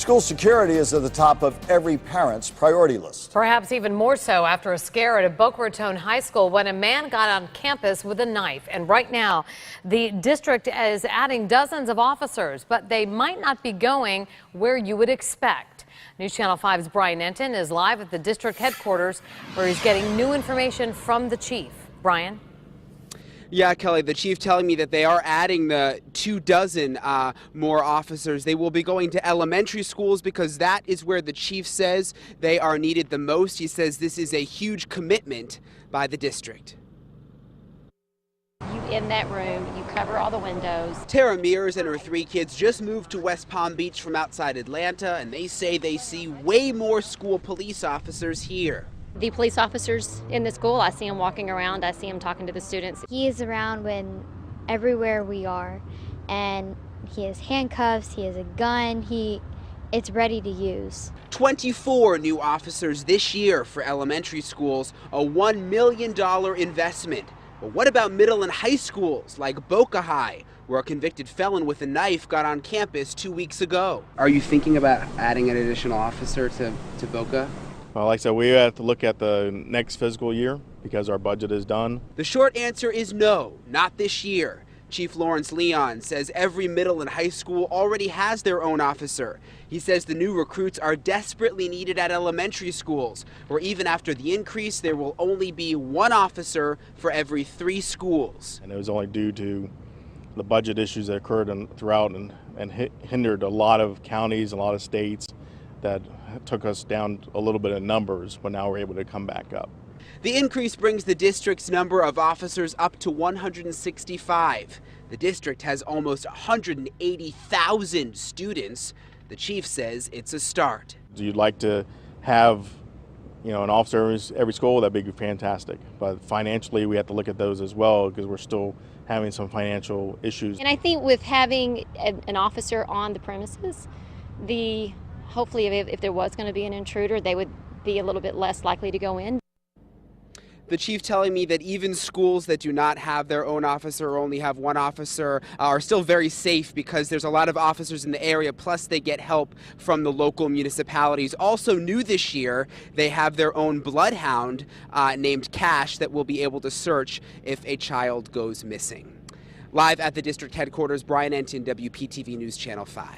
School security is at the top of every parent's priority list. Perhaps even more so after a scare at a Boca Raton high school when a man got on campus with a knife. And right now, the district is adding dozens of officers, but they might not be going where you would expect. News Channel 5's Brian Entin is live at the district headquarters where he's getting new information from the chief. Brian? Yeah, Kelly, the chief telling me that they are adding the 24 more officers. They will be going to elementary schools because that is where the chief says they are needed the most. He says this is a huge commitment by the district. You in that room, you cover all the windows. Tara Mears and her 3 kids just moved to West Palm Beach from outside Atlanta, and they say they see way more school police officers here. The police officers in the school, I see them walking around, I see them talking to the students. He is around when everywhere we are, and he has handcuffs, he has a gun, it's ready to use. 24 new officers this year for elementary schools, a $1 million investment. But what about middle and high schools like Boca High, where a convicted felon with a knife got on campus 2 weeks ago? Are you thinking about adding an additional officer to Boca? Well, like I said, we have to look at the next fiscal year because our budget is done. The short answer is no, not this year. Chief Lawrence Leon says every middle and high school already has their own officer. He says the new recruits are desperately needed at elementary schools, where even after the increase, there will only be 1 officer for every 3 schools. And it was only due to the budget issues that occurred throughout and hindered a lot of counties, a lot of states that took us down a little bit in numbers, but now we're able to come back up. The increase brings the district's number of officers up to 165. The district has almost 180,000 students. The chief says it's a start. You'd like to have, an officer every school, that'd be fantastic. But financially, we have to look at those as well because we're still having some financial issues. And I think with having an officer on the premises, hopefully if there was going to be an intruder, they would be a little bit less likely to go in. The chief telling me that even schools that do not have their own officer or only have 1 officer are still very safe because there's a lot of officers in the area, plus they get help from the local municipalities. Also new this year, they have their own bloodhound named Cash that will be able to search if a child goes missing. Live at the district headquarters, Brian Entin, WPTV News Channel 5.